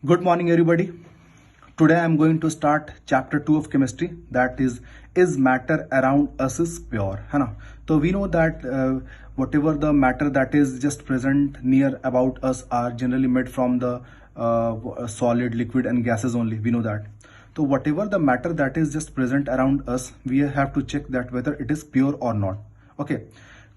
Good morning, everybody. Today I am going to start chapter 2 of chemistry, that is matter around us is pure, है ना? तो we know that whatever the matter that is just present near about us are generally made from the solid, liquid and gases only. We know that. So whatever the matter that is just present around us, we have to check that whether it is pure or not. Okay.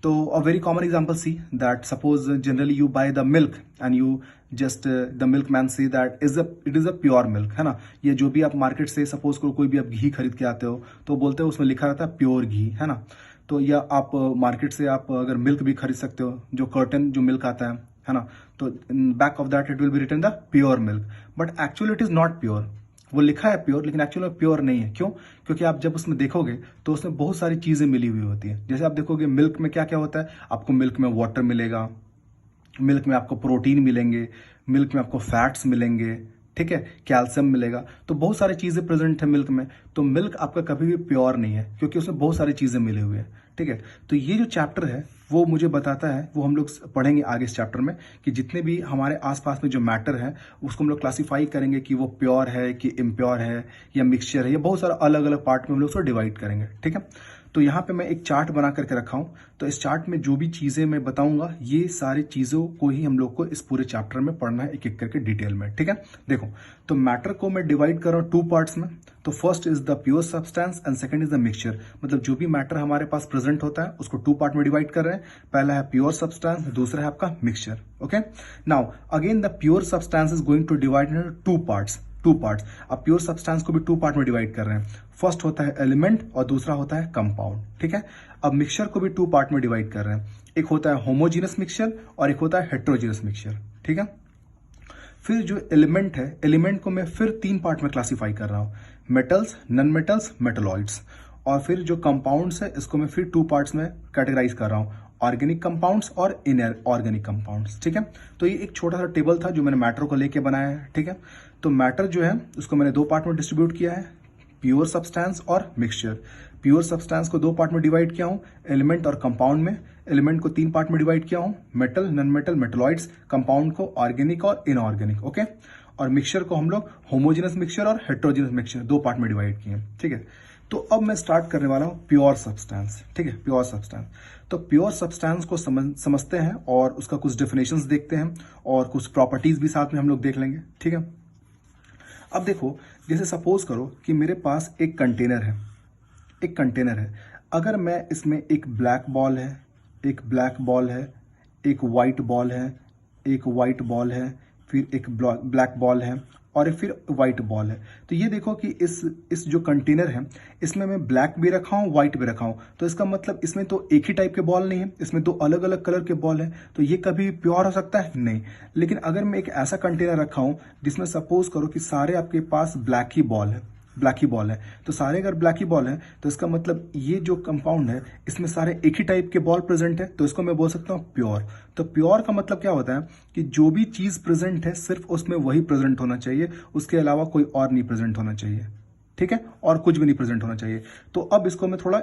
So a very common example, see that suppose generally you buy the milk and you just the milkman say that it is a pure milk, है ना? ये जो भी आप market से suppose करो कोई भी आप घी खरीद के आते हो तो बोलते हो उसमें लिखा रहता है प्योर घी, है ना? तो या आप मार्केट से आप अगर मिल्क भी खरीद सकते हो, जो कर्टन जो मिल्क आता है ना? तो back of that it will be written the pure milk, but actually it is not pure. वो लिखा है प्योर लेकिन एक्चुअली प्योर नहीं है. क्यों? क्योंकि आप जब उसमें देखोगे तो उसमें बहुत सारी चीजें मिली हुई होती है. जैसे आप देखोगे मिल्क में क्या क्या होता है, आपको मिल्क में वाटर मिलेगा, मिल्क में आपको प्रोटीन मिलेंगे, मिल्क में आपको फैट्स मिलेंगे, ठीक है, कैल्शियम मिलेगा. तो बहुत सारी चीजें प्रेजेंट है मिल्क में. तो मिल्क आपका कभी भी प्योर नहीं है क्योंकि उसमें बहुत सारी चीजें मिली हुई है. ठीक है, तो ये जो चैप्टर है वो मुझे बताता है, वो हम लोग पढ़ेंगे आगे इस चैप्टर में, कि जितने भी हमारे आसपास में जो मैटर है उसको हम लोग क्लासिफाई करेंगे कि वो प्योर है कि इम्प्योर है या मिक्सचर है, या बहुत सारा अलग अलग पार्ट में हम लोग उसको डिवाइड करेंगे. ठीक है, तो यहाँ पे मैं एक चार्ट बना करके रखा हूं. तो इस चार्ट में जो भी चीजें मैं बताऊंगा ये सारी चीजों को ही हम लोग को इस पूरे चैप्टर में पढ़ना है एक एक करके डिटेल में. ठीक है, देखो तो मैटर को मैं डिवाइड कर रहा हूं 2 पार्ट्स में. तो first is the pure substance and second is the mixture. मतलब जो भी मैटर हमारे पास प्रेजेंट होता है उसको 2 पार्ट में डिवाइड कर रहे हैं. पहला है प्योर सब्सटेंस, दूसरा है आपका mixture. Okay, now again the pure substance is going to divide in 2 parts. अब प्योर सब्सटेंस को भी 2 पार्ट में डिवाइड कर रहे हैं. फर्स्ट होता है एलिमेंट और दूसरा होता है कंपाउंड. ठीक है, अब मिक्सचर को भी 2 पार्ट में डिवाइड कर रहे हैं. एक होता है होमोजीनस मिक्सचर और एक होता है हेट्रोजीनस मिक्सचर. ठीक है, फिर जो एलिमेंट है, एलिमेंट को मैं फिर 3 पार्ट में क्लासिफाई कर रहा हूं, मेटल्स, नॉन मेटल्स, मेटलॉइड्स. और फिर जो कंपाउंड्स है इसको मैं फिर 2 पार्ट्स में कैटेगराइज कर रहा हूं, ऑर्गेनिक कंपाउंड्स और इनऑर्गेनिक कंपाउंड्स. ठीक है, तो ये एक छोटा सा टेबल था जो मैंने मैटर को लेके बनाया है. ठीक है, तो मैटर जो है उसको मैंने 2 पार्ट में डिस्ट्रीब्यूट किया है, प्योर सब्सटेंस और मिक्सचर. प्योर सब्सटेंस को 2 पार्ट में डिवाइड किया हूं, एलिमेंट और कंपाउंड में. एलिमेंट को 3 पार्ट में डिवाइड किया हूं, metal, non metal, metalloids. Compound को ऑर्गेनिक और इनऑर्गेनिक. ओके, और मिक्सचर को हम लोग होमोजेनस मिक्सचर और हेट्रोजेनस मिक्सचर 2 पार्ट में डिवाइड किए. ठीक है, तो अब मैं स्टार्ट करने वाला हूं प्योर सब्सटेंस. ठीक है, प्योर सब्सटेंस. तो प्योर सब्सटेंस को समझते हैं और उसका कुछ डेफिनेशंस देखते हैं और कुछ प्रॉपर्टीज भी साथ में हम लोग देख लेंगे. ठीक है, अब देखो जैसे सपोज करो कि मेरे पास एक कंटेनर है. अगर मैं इसमें एक ब्लैक बॉल है, एक व्हाइट बॉल है, फिर एक ब्लैक बॉल है और फिर व्हाइट बॉल है. तो ये देखो कि इस जो कंटेनर है इसमें मैं ब्लैक भी रखा हूं, व्हाइट भी रखा हूं. तो इसका मतलब इसमें तो एक ही टाइप के बॉल नहीं है, इसमें 2 अलग अलग कलर के बॉल है. तो ये कभी प्योर हो सकता है? नहीं. लेकिन अगर मैं एक ऐसा कंटेनर रखा हूं जिसमें सपोज करो कि सारे आपके पास ब्लैक ही बॉल है, तो सारे अगर ब्लैक ही बॉल है तो इसका मतलब ये जो कंपाउंड है इसमें सारे एक ही टाइप के बॉल प्रेजेंट है, तो इसको मैं बोल सकता हूँ प्योर. तो प्योर का मतलब क्या होता है कि जो भी चीज प्रेजेंट है सिर्फ उसमें वही प्रेजेंट होना चाहिए, उसके अलावा कोई और नहीं प्रेजेंट होना चाहिए. ठीक है, और कुछ भी नहीं प्रेजेंट होना चाहिए. तो अब इसको मैं थोड़ा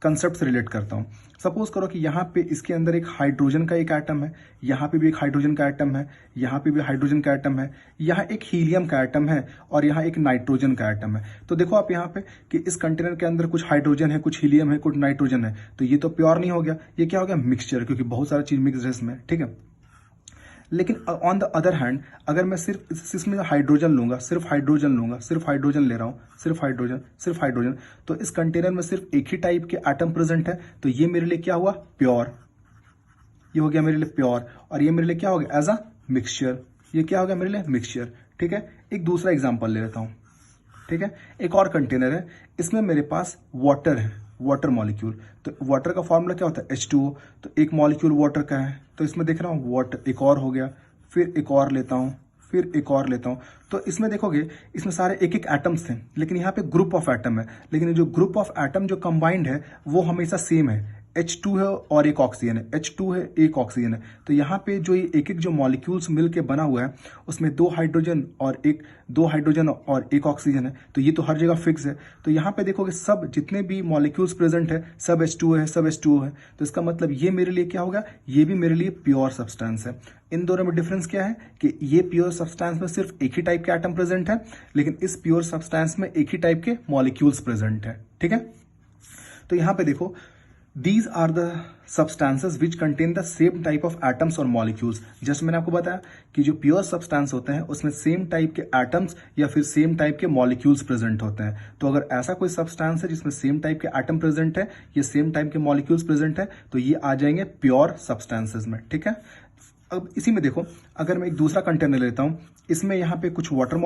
कंसेप्ट से रिलेट करता हूं. सपोज करो कि यहाँ पे इसके अंदर एक हाइड्रोजन का एक एटम है, यहाँ पे भी एक हाइड्रोजन का एटम है, यहाँ पे भी हाइड्रोजन का एटम है, यहाँ एक हीलियम का एटम है और यहाँ एक नाइट्रोजन का एटम है. तो देखो आप यहाँ पे कि इस कंटेनर के अंदर कुछ हाइड्रोजन है, कुछ हीलियम है, कुछ नाइट्रोजन है. तो ये तो प्योर नहीं हो गया, ये क्या हो गया? मिक्सचर, क्योंकि बहुत सारी चीज मिक्स है इसमें. ठीक है, लेकिन ऑन द अदर हैंड अगर मैं सिर्फ इसमें हाइड्रोजन लूंगा, सिर्फ हाइड्रोजन ले रहा हूं, सिर्फ हाइड्रोजन, तो इस कंटेनर में सिर्फ एक ही टाइप के एटम प्रेजेंट है. तो ये मेरे लिए क्या हुआ? प्योर. ये हो गया मेरे लिए प्योर. और ये मेरे लिए क्या हो गया? As a mixture. ये क्या हो गया मेरे लिए? मिक्सचर. ठीक है, एक दूसरा एग्जाम्पल ले लेता हूं. ठीक है, एक और कंटेनर है, इसमें मेरे पास वाटर है, वाटर मॉलिक्यूल. तो वाटर का फॉर्मूला क्या होता है? H2O. तो एक मॉलिक्यूल वाटर का है, तो इसमें देख रहा हूँ वाटर, एक और हो गया, फिर एक और लेता हूँ, फिर एक और लेता हूँ. तो इसमें देखोगे इसमें सारे एक एक एटम्स थे, लेकिन यहाँ पे ग्रुप ऑफ एटम है. लेकिन जो ग्रुप ऑफ एटम जो कंबाइंड है वो हमेशा सेम है. H2 है और एक ऑक्सीजन है, H2 है एक ऑक्सीजन है। तो यहाँ पे जो ये एक एक जो मॉलिक्यूल्स मिलके बना हुआ है उसमें दो हाइड्रोजन और एक ऑक्सीजन है। तो ये तो हर जगह फिक्स है। तो यहाँ पे देखोगे सब जितने भी मॉलिक्यूल्स प्रेजेंट है सब H2 है, सब H2 है। तो इसका मतलब ये मेरे लिए क्या होगा, ये भी मेरे लिए प्योर सब्सटेंस है। इन दोनों में डिफरेंस क्या है कि ये प्योर सब्सटेंस में सिर्फ एक ही टाइप के एटम प्रेजेंट है, लेकिन इस प्योर सब्सटेंस में एक ही टाइप के मॉलिक्यूल्स प्रेजेंट है। ठीक है, तो यहां पे देखो these are the substances which contain the same type of atoms और मॉलिक्यूल्स। जैसे मैंने आपको बताया कि जो प्योर सब्सटेंस होते हैं उसमें सेम टाइप के एटम्स या फिर सेम टाइप के मॉलिक्यूल्स प्रेजेंट होते हैं। तो अगर ऐसा कोई सब्सटेंस है जिसमें सेम टाइप के एटम प्रेजेंट है या सेम टाइप के मॉलिक्यूल्स प्रेजेंट है तो ये आ जाएंगे प्योर सब्सटेंसेस में। ठीक है, अब इसी में देखो अगर मैं एक दूसरा कंटेनर लेता हूं, इसमें यहाँ पे कुछ वाटर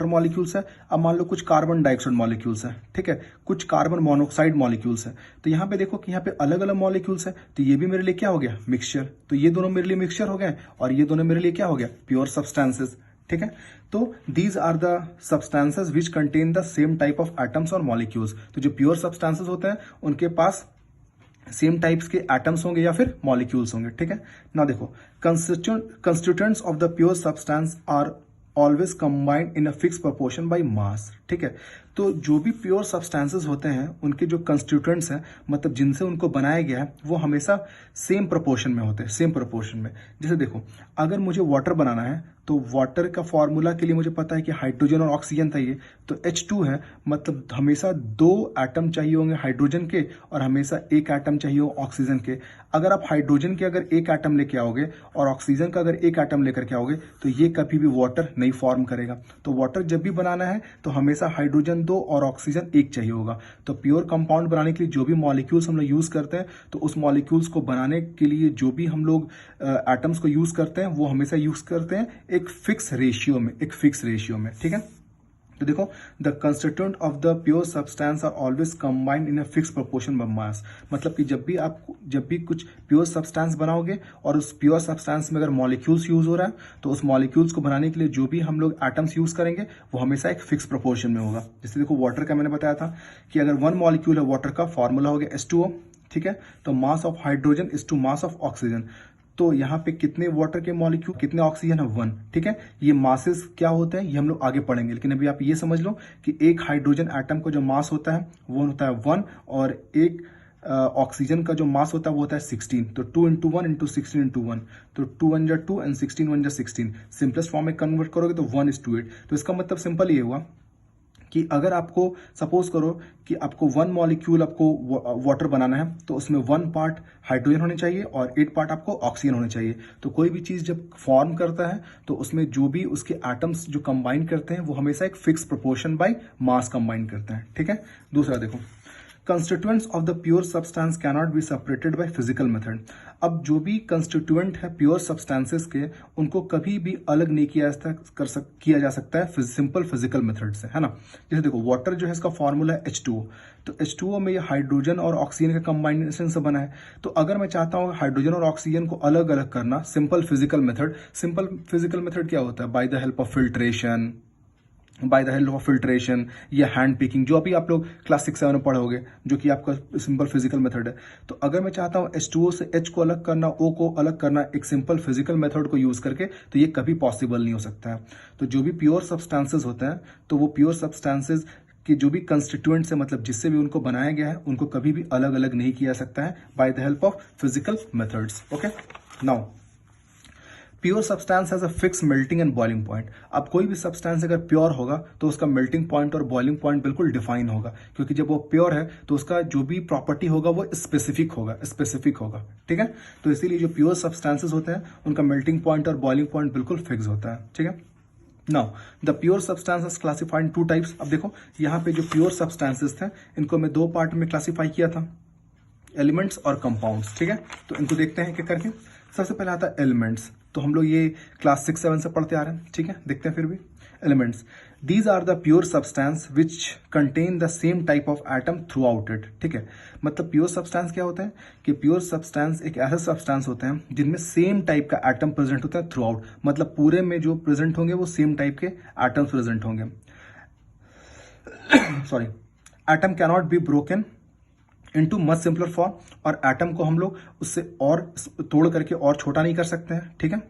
मॉलिक्यूल्स है, अब मान लो कुछ कार्बन डाइऑक्साइड मॉलिक्यूल्स है। ठीक है, कुछ कार्बन मोनोऑक्साइड मॉलिक्यूल्स है। तो यहाँ पे देखो कि यहाँ पे अलग अलग मॉलिक्यूल्स है, तो ये भी मेरे लिए क्या हो गया, मिक्सचर। तो ये दोनों मेरे लिए मिक्सचर हो गए और ये दोनों मेरे लिए क्या हो गया, प्योर सब्सटेंसेस। ठीक है, तो these are the substances which contain the same type of atoms और मॉलिक्यूल्स। तो जो प्योर सब्सटेंसेस होते हैं उनके पास सेम टाइप्स के एटम्स होंगे या फिर मॉलिक्यूल्स होंगे। ठीक है, ना देखो constituents of the pure substance are always combined in a fix proportion by mass. ठीक है, तो जो भी प्योर सब्सटेंसेस होते हैं उनके जो कंस्टिट्यूएंट्स हैं मतलब जिनसे उनको बनाया गया है वो हमेशा सेम प्रोपोर्शन में होते हैं, सेम प्रोपोर्शन में। जैसे देखो अगर मुझे वाटर बनाना है तो वाटर का फॉर्मूला के लिए मुझे पता है कि हाइड्रोजन और ऑक्सीजन चाहिए, तो H2 है मतलब हमेशा दो एटम चाहिए होंगे हाइड्रोजन के और हमेशा एक एटम चाहिए हो ऑक्सीजन के। अगर आप हाइड्रोजन के अगर एक एटम लेके आओगे और ऑक्सीजन का अगर एक एटम लेकर के आओगे तो ये कभी भी वाटर नहीं फॉर्म करेगा। तो वाटर जब भी बनाना है तो हमेशा हाइड्रोजन दो और ऑक्सीजन एक चाहिए होगा। तो प्योर कंपाउंड बनाने के लिए जो भी मॉलिक्यूल्स हम लोग यूज करते हैं तो उस मॉलिक्यूल्स को बनाने के लिए जो भी हम लोग एटम्स को यूज करते हैं वो हमेशा यूज करते हैं एक फिक्स रेशियो में। ठीक है, तो देखो the constituent of the pure substance are always combined in a fix proportion by mass. मतलब कि जब भी कुछ प्योर सब्सटेंस बनाओगे और उस प्योर सब्सटेंस में अगर मॉलिक्यूल्स यूज हो रहा है तो उस मॉलिक्यूल्स को बनाने के लिए जो भी हम लोग एटम्स यूज करेंगे वो हमेशा एक फिक्स प्रोपोर्शन में होगा। जैसे देखो वाटर का मैंने बताया था कि अगर वन मॉलिक्यूल है वाटर का फॉर्मूला हो गया H2O। ठीक है, तो mass of hydrogen is to mass of oxygen. तो यहाँ पे कितने वाटर के मॉलिक्यूल कितने ऑक्सीजन है, 1। ठीक है, ये मासेस क्या होते हैं ये हम लोग आगे पढ़ेंगे, लेकिन अभी आप ये समझ लो कि एक हाइड्रोजन एटम का जो मास होता है वो होता है 1 और एक ऑक्सीजन का जो मास होता है वो होता है 16। तो 2 × 1 × 16 × 1, तो 2 1 जा 2 एंड 16 1 जा 16। सिंपलेस्ट फॉर्म में कन्वर्ट करोगे तो 1:8। तो इसका मतलब सिंपल ये हुआ कि अगर आपको सपोज करो कि आपको 1 मॉलिक्यूल आपको वाटर बनाना है तो उसमें 1 पार्ट हाइड्रोजन होने चाहिए और 8 पार्ट आपको ऑक्सीजन होने चाहिए। तो कोई भी चीज जब फॉर्म करता है तो उसमें जो भी उसके एटम्स जो कंबाइन करते हैं वो हमेशा एक fix proportion by mass combine करते हैं। ठीक है, दूसरा देखो constituents of the pure substance cannot be separated by physical method. अब जो भी कंस्टिट्यूएंट है प्योर सब्सटेंसेस के उनको कभी भी अलग नहीं किया जा सकता है सिंपल फिजिकल मेथड से, है ना। जैसे देखो वाटर जो है इसका फॉर्मूला है H2O। तो H2O में ये हाइड्रोजन और ऑक्सीजन का कंबाइनेशन से बना है। तो अगर मैं चाहता हूँ हाइड्रोजन और ऑक्सीजन को अलग अलग करना सिंपल फिजिकल मेथड क्या होता है, by the help of filtration या हैंड पिकिंग, जो अभी आप लोग क्लास 6-7 में पढ़ोगे जो कि आपका सिंपल फिजिकल मेथड है। तो अगर मैं चाहता हूं H2O से H को अलग करना, O को अलग करना एक सिंपल फिजिकल मेथड को यूज करके, तो ये कभी पॉसिबल नहीं हो सकता है। तो जो भी प्योर सब्सटेंसेस होते हैं तो वो प्योर सब्सटेंसेस कि जो भी कंस्टिट्यूएंट्स है मतलब जिससे भी उनको बनाया गया है उनको कभी भी अलग अलग नहीं किया सकता है by the help of physical methods. Okay, now pure substance has a fix melting and boiling point. अब कोई भी सब्सटेंस अगर प्योर होगा तो उसका मेल्टिंग पॉइंट और बॉइलिंग पॉइंट बिल्कुल डिफाइन होगा, क्योंकि जब वो प्योर है तो उसका जो भी प्रॉपर्टी होगा वो स्पेसिफिक होगा। ठीक है, तो इसीलिए जो प्योर सब्सटेंसेस होते हैं उनका मेल्टिंग पॉइंट और बॉइलिंग पॉइंट बिल्कुल फिक्स होता है। ठीक है, now the pure substances classified in 2 types. अब देखो यहाँ पे जो प्योर सब्सटेंसेस थे इनको मैं 2 पार्ट में क्लासिफाई किया था, एलिमेंट्स और कंपाउंड्स। ठीक है, तो इनको देखते हैं क्या करके। सबसे पहले आता है एलिमेंट्स, तो हम लोग ये क्लास 6-7 से पढ़ते आ रहे हैं। ठीक है, देखते हैं फिर भी elements. These are the pure substance which contain the same type of atom throughout it. ठीक है, मतलब प्योर सब्सटेंस क्या होता है कि प्योर सब्सटेंस एक ऐसा सब्सटेंस होते हैं जिनमें सेम टाइप का एटम प्रेजेंट होता है थ्रू आउट, मतलब पूरे में जो प्रेजेंट होंगे वो सेम टाइप के एटम्स प्रेजेंट होंगे। Sorry, atom cannot be broken into much simpler form, और एटम को हम लोग उससे और तोड़ करके और छोटा नहीं कर सकते हैं, ठीक है।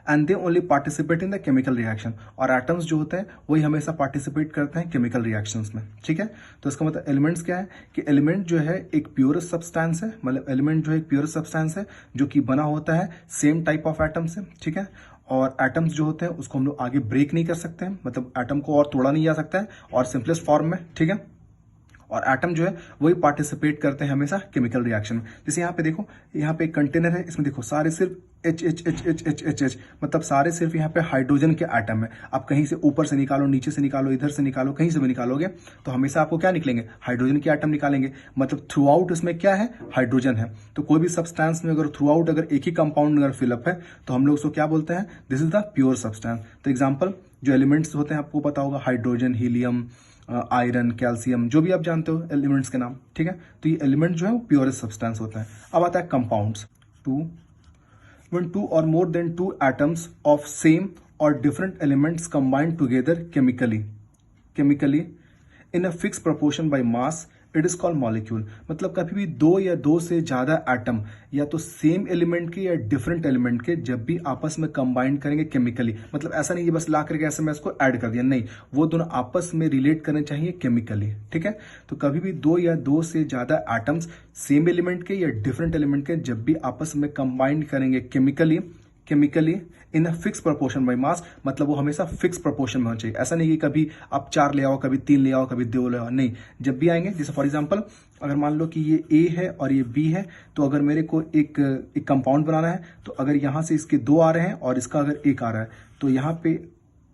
And they only participate in the chemical reaction, और एटम्स जो होते हैं वही हमेशा पार्टिसिपेट करते हैं केमिकल रिएक्शंस में, ठीक है। तो इसका मतलब एलिमेंट्स क्या है कि एलिमेंट जो है एक प्योरेस्ट सब्सटेंस है, मतलब एलिमेंट जो है एक प्योरेस्ट सब्सटेंस है जो कि बना होता है सेम टाइप ऑफ एटम से, ठीक है। और एटम्स जो होते हैं उसको हम लोग आगे ब्रेक नहीं कर सकते हैं, मतलब एटम को और तोड़ा नहीं जा सकता है और सिंपलेस्ट फॉर्म में, ठीक है। और एटम जो है वही पार्टिसिपेट करते हैं हमेशा केमिकल रिएक्शन में। जैसे यहाँ पे देखो, यहाँ पे एक कंटेनर है, इसमें देखो सारे सिर्फ H H H H H H H, मतलब सारे सिर्फ यहाँ पे हाइड्रोजन के एटम है। आप कहीं से ऊपर से निकालो, नीचे से निकालो, इधर से निकालो, कहीं से भी निकालोगे तो हमेशा आपको क्या निकलेंगे, हाइड्रोजन के एटम निकालेंगे। मतलब थ्रू आउट इसमें क्या है, हाइड्रोजन है। तो कोई भी सब्सटेंस में अगर थ्रू आउट अगर एक ही कंपाउंड अगर फिलअप है तो हम लोग उसको क्या बोलते हैं, this is the pure substance. तो एग्जाम्पल जो एलिमेंट्स होते हैं आपको पता होगा, हाइड्रोजन, हीलियम, आयरन, कैल्शियम, जो भी आप जानते हो एलिमेंट्स के नाम, ठीक है। तो ये एलिमेंट जो है वो प्योरेस्ट सब्सटेंस होता है। अब आता है compounds. When two or more than two atoms of same or different elements combine together chemically in a fixed proportion by mass, it is called molecule. मतलब कभी भी दो या दो से ज्यादा एटम या तो सेम एलिमेंट के या डिफरेंट एलिमेंट के जब भी आपस में कंबाइन करेंगे केमिकली, मतलब ऐसा नहीं कि बस ला करके ऐसे में इसको ऐड कर दिया, नहीं, वो दोनों आपस में रिलेट करने चाहिए केमिकली, ठीक है। तो कभी भी दो या दो से ज्यादा एटम्स सेम एलिमेंट के या डिफरेंट एलिमेंट के जब भी आपस में कंबाइन करेंगे chemically in a fix proportion by mass, मतलब वो हमेशा फिक्स प्रोपोर्शन में होना चाहिए। ऐसा नहीं कि कभी आप 4 ले आओ, कभी 3 ले आओ, कभी 2 ले आओ, नहीं। जब भी आएंगे, जैसे फॉर एग्जांपल अगर मान लो कि ये ए है और ये बी है, तो अगर मेरे को एक कंपाउंड बनाना है, तो अगर यहां से इसके 2 आ रहे हैं और इसका अगर 1 आ रहा है, तो यहाँ पे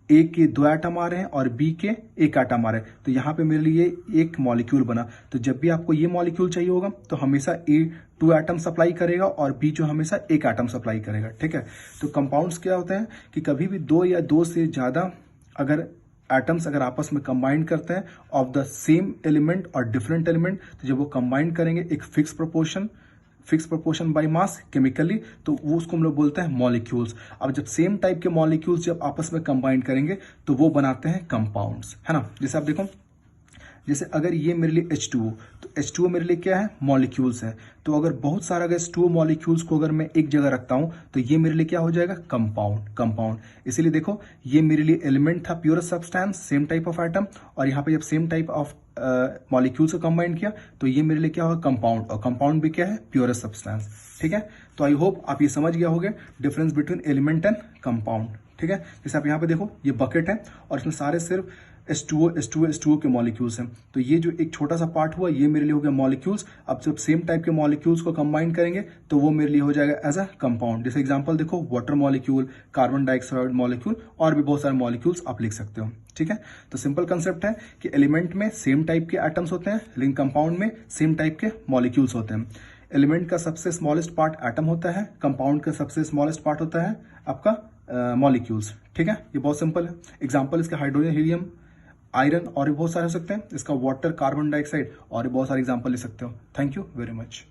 ए के 2 एटम आ रहे हैं और बी के 1 एटम आ रहे हैं, तो यहाँ पे मेरे लिए एक मॉलिक्यूल बना। तो जब भी आपको ये मॉलिक्यूल चाहिए होगा तो हमेशा ए 2 एटम सप्लाई करेगा और बी जो हमेशा 1 एटम सप्लाई करेगा, ठीक है। तो कंपाउंड्स क्या होते हैं कि कभी भी 2 या 2 से ज्यादा अगर एटम्स अगर आपस में कंबाइन करते हैं ऑफ द सेम एलिमेंट और डिफरेंट एलिमेंट, तो जब वो कंबाइन करेंगे एक fix proportion by mass chemically, तो वो उसको हम लोग बोलते हैं मॉलिक्यूल्स। अब जब सेम टाइप के मॉलिक्यूल्स जब आपस में कंबाइन करेंगे तो वो बनाते हैं कंपाउंड्स, है ना। जैसे आप देखो, जैसे अगर ये मेरे लिए H2O, तो H2O मेरे लिए क्या है, मॉलिक्यूल्स है। तो अगर बहुत सारा अगर H2O मॉलिक्यूल्स को अगर मैं एक जगह रखता हूं तो ये मेरे लिए क्या हो जाएगा, कंपाउंड। इसीलिए देखो, ये मेरे लिए एलिमेंट था pure substance, same type of atom, और यहाँ पे जब सेम टाइप ऑफ मॉलिक्यूल्स को कंबाइन किया तो ये मेरे लिए क्या होगा, कंपाउंड, और कंपाउंड भी क्या है, प्योर सब्सटेंस, ठीक है। तो आई होप आप ये समझ गया होगे difference between element and compound, ठीक है। जैसे आप यहाँ पे देखो, ये बकेट है और इसमें सारे सिर्फ H2O के मॉलिक्यूल्स हैं। तो ये जो एक छोटा सा पार्ट हुआ, ये मेरे लिए हो गया मॉलिक्यूल्स। अब जब सेम टाइप के मॉलिक्यूल्स को कंबाइन करेंगे तो वो मेरे लिए हो जाएगा एज अ कंपाउंड। जैसे एग्जांपल देखो, water molecule, carbon dioxide molecule, और भी बहुत सारे मॉलिक्यूल्स आप लिख सकते हो, ठीक है। तो सिंपल कंसेप्ट है कि एलिमेंट में सेम टाइप के एटम्स होते हैं, लेकिन कंपाउंड में सेम टाइप के मॉलिक्यूल्स होते हैं। एलिमेंट का सबसे स्मॉलेस्ट पार्ट एटम होता है, कंपाउंड का सबसे स्मॉलेस्ट पार्ट होता है आपका मॉलिक्यूल्स, ठीक है। ये बहुत सिंपल है। एग्जाम्पल इसके हाइड्रोजन, हीलियम, आयरन और भी बहुत सारे हो सकते हैं। इसका वाटर, कार्बन डाइऑक्साइड और भी बहुत सारे एग्जाम्पल ले सकते हो। Thank you very much.